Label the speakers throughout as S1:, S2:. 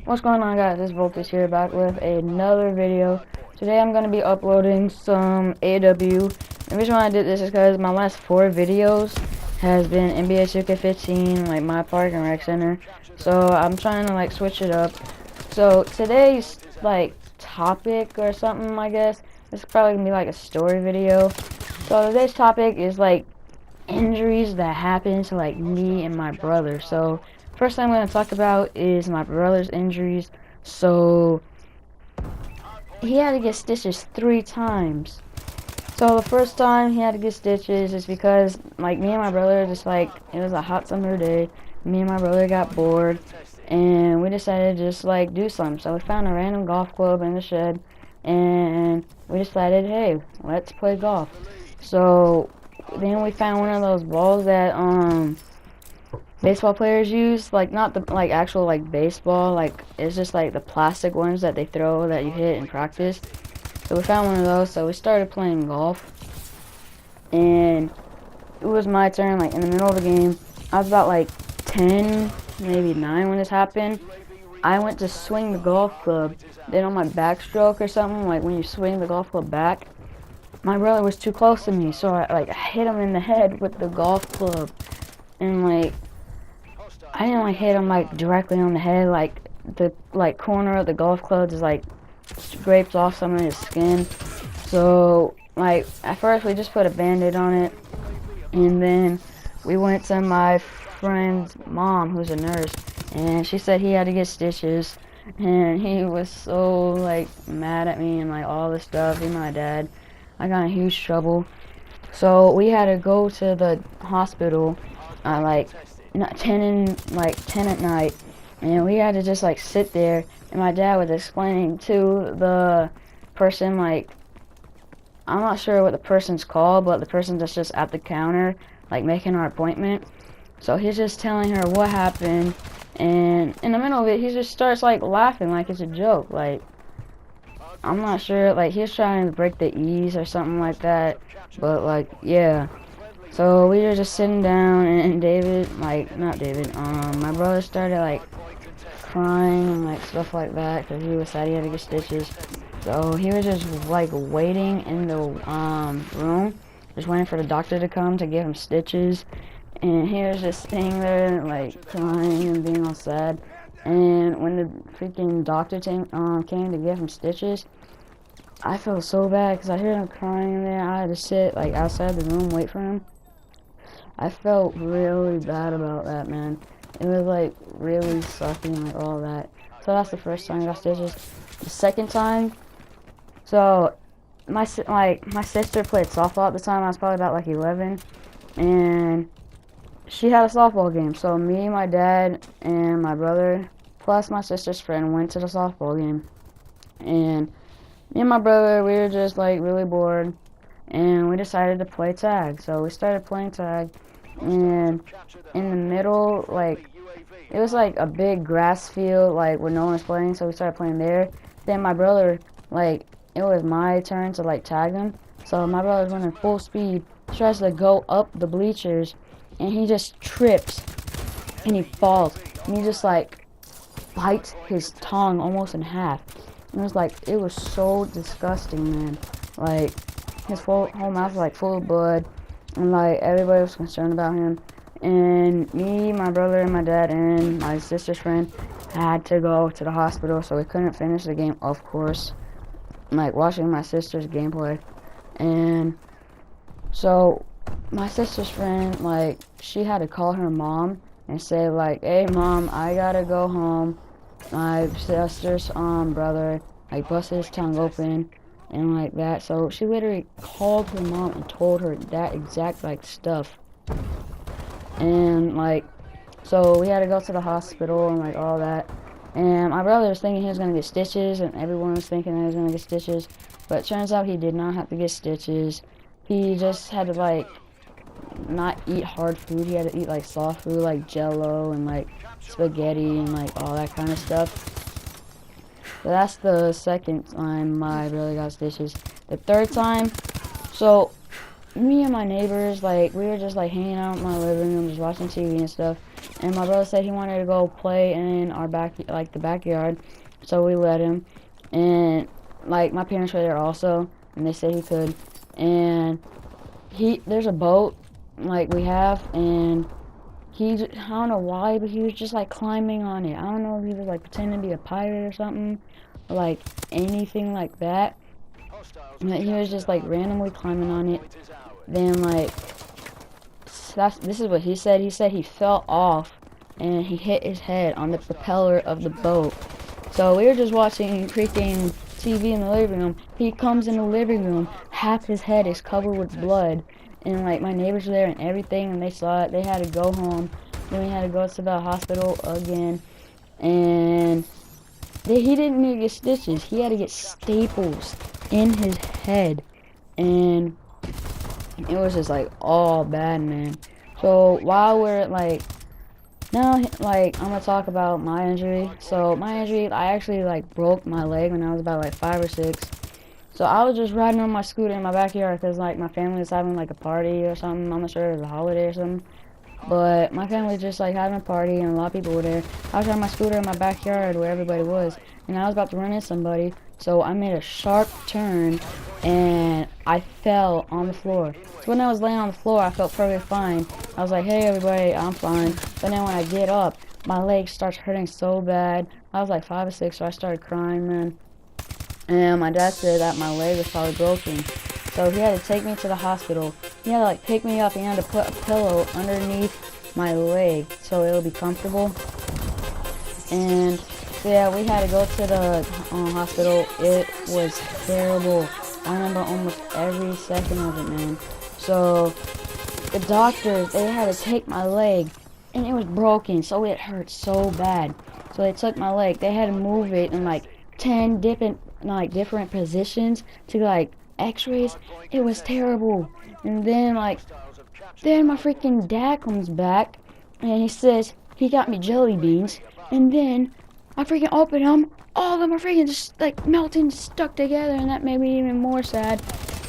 S1: What's going on, guys? It's Voltus here, back with another video. Today I'm going to be uploading some AW. The reason why I did this is because my last 4 videos has been NBA 2K15, like my park and rec center. So I'm trying to like switch it up. So today's like topic or something, I guess, this is probably going to be like a story video. So today's topic is like injuries that happen to like me and my brother. So first thing I'm going to talk about is my brother's injuries. So he had to get stitches 3 times. So the first time he had to get stitches is because like me and my brother just like, it was a hot summer day, me and my brother got bored and we decided to just like do something. So we found a random golf club in the shed and we decided, hey, let's play golf. So then we found one of those balls that baseball players use, like not the like actual like baseball, like it's just like the plastic ones that they throw that you hit in practice. So we found one of those, so we started playing golf and it was my turn. Like in the middle of the game, I was about like 10 maybe 9 when this happened. I went to swing the golf club, then on my backstroke or something, like when you swing the golf club back, my brother was too close to me, so I hit him in the head with the golf club, and like I didn't like hit him like directly on the head, like the like corner of the golf club just like scraped off some of his skin. So like at first we just put a band-aid on it, and then we went to my friend's mom, who's a nurse, and she said he had to get stitches, and he was so like mad at me and like all this stuff. He and my dad, I got in huge trouble. So we had to go to the hospital at like 10 at night, and we had to just like sit there, and my dad was explaining to the person, like I'm not sure what the person's called, but the person that's just at the counter like making our appointment. So he's just telling her what happened, and in the middle of it he just starts like laughing like it's a joke. Like I'm not sure, like he was trying to break the ease or something like that, but like yeah. So we were just sitting down, and David, like not David, my brother started like crying and like stuff like that because he was sad he had to get stitches. So he was just like waiting in the room, just waiting for the doctor to come to give him stitches, and he was just sitting there like crying and being all sad. And when the freaking doctor came to give him stitches, I felt so bad because I heard him crying in there. I had to sit like outside the room, wait for him. I felt really bad about that, man. It was like really sucking, like all that. So that's the first time I got stitches. The second time, so my sister played softball at the time. I was probably about like 11, and she had a softball game. So me, my dad, and my brother, plus my sister's friend, went to the softball game. And me and my brother, we were just like really bored, and we decided to play tag. So we started playing tag, and in the middle, like it was like a big grass field, like where no one was playing. So we started playing there. Then my brother, like it was my turn to like tag him. So my brother's running full speed, tries to go up the bleachers, and he just trips and he falls, and he just like bites his tongue almost in half. And it was like, it was so disgusting, man. Like his whole mouth was like full of blood, and like everybody was concerned about him. And me, my brother, and my dad, and my sister's friend had to go to the hospital, so we couldn't finish the game, of course. Like watching my sister's gameplay. And so my sister's friend, like she had to call her mom and say like, hey mom, I gotta go home. My sister's brother like busted his tongue open and like that. So she literally called her mom and told her that exact like stuff. And like, so we had to go to the hospital and like all that. And my brother was thinking he was gonna get stitches, and everyone was thinking that he was gonna get stitches, but it turns out he did not have to get stitches. He just had to like not eat hard food. He had to eat like soft food, like Jello and like spaghetti and like all that kind of stuff. So that's the second time my brother got stitches. The third time, so me and my neighbors, like we were just like hanging out in my living room, just watching TV and stuff. And my brother said he wanted to go play in our the backyard, so we let him. And like my parents were there also, and they said he could. And there's a boat like we have, and I don't know why, but he was just like climbing on it. I don't know if he was like pretending to be a pirate or something, or like anything like that. But he was just like randomly climbing on it. Then like this is what he said. He said he fell off and he hit his head on the propeller of the boat. So we were just watching freaking TV in the living room. He comes in the living room, half his head is covered with blood. And like my neighbors were there and everything, and they saw it. They had to go home. Then we had to go to the hospital again. And he didn't need to get stitches. He had to get staples in his head. And it was just like all bad, man. So while we're like now, like, I'm gonna talk about my injury. So my injury, I actually like broke my leg when I was about like 5 or 6. So I was just riding on my scooter in my backyard because like my family was having like a party or something. I'm not sure it was a holiday or something. But my family was just like having a party and a lot of people were there. I was riding my scooter in my backyard where everybody was, and I was about to run into somebody. So I made a sharp turn and I fell on the floor. So when I was laying on the floor, I felt perfectly fine. I was like, hey everybody, I'm fine. But then when I get up, my leg starts hurting so bad. I was like 5 or 6, so I started crying, man. And my dad said that my leg was probably broken. So he had to take me to the hospital. He had to like pick me up and he had to put a pillow underneath my leg so it would be comfortable. And so yeah, we had to go to the hospital. It was terrible. I remember almost every second of it, man. So the doctors, they had to take my leg and it was broken, so it hurt so bad. So they took my leg. They had to move it in like 10 different positions to like x-rays. It was terrible. And then my freaking dad comes back and he says he got me jelly beans, and then I freaking open them, all of them are freaking just like melting, stuck together, and that made me even more sad.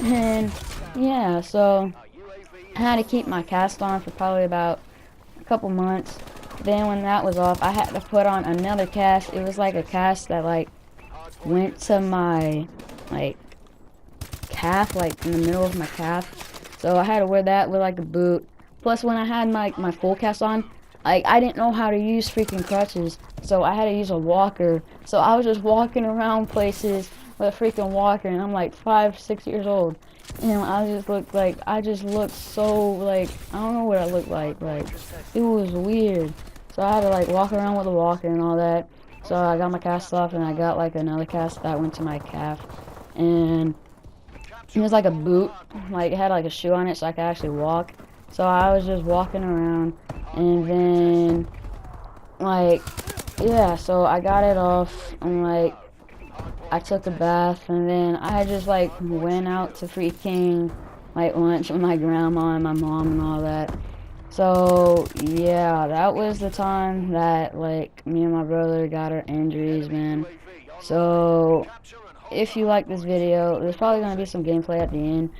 S1: And yeah, so I had to keep my cast on for probably about a couple months. Then when that was off, I had to put on another cast. It was like a cast that like went to my like calf, like in the middle of my calf. So I had to wear that with like a boot. Plus when I had my full cast on, like I didn't know how to use freaking crutches, so I had to use a walker. So I was just walking around places with a freaking walker, and I'm like 5, 6 years old. And I just looked so like, I don't know what I looked like it was weird. So I had to like walk around with a walker and all that. So I got my cast off and I got like another cast that went to my calf. And it was like a boot, like it had like a shoe on it so I could actually walk. So I was just walking around, and then like yeah, so I got it off and like I took a bath, and then I just like went out to freaking like lunch with my grandma and my mom and all that. So yeah, that was the time that like me and my brother got our injuries, man. So if you like this video, there's probably gonna be some gameplay at the end.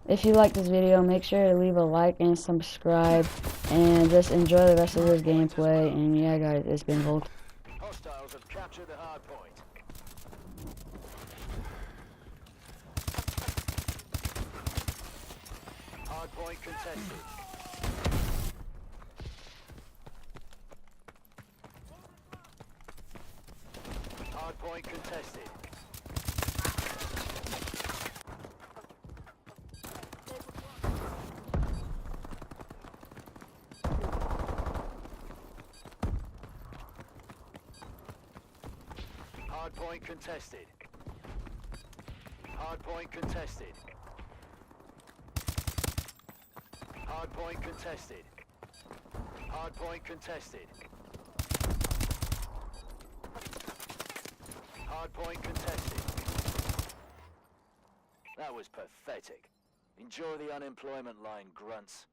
S1: If you like this video, make sure to leave a like and subscribe, and just enjoy the rest of this gameplay. And yeah, guys, it's been Volt.
S2: Hostiles have captured the hard point. Hard point contested. Hard point contested. Hard point contested. Hard point contested. Hard point contested. Hard point contested. Hard point contested. That was pathetic. Enjoy the unemployment line, grunts.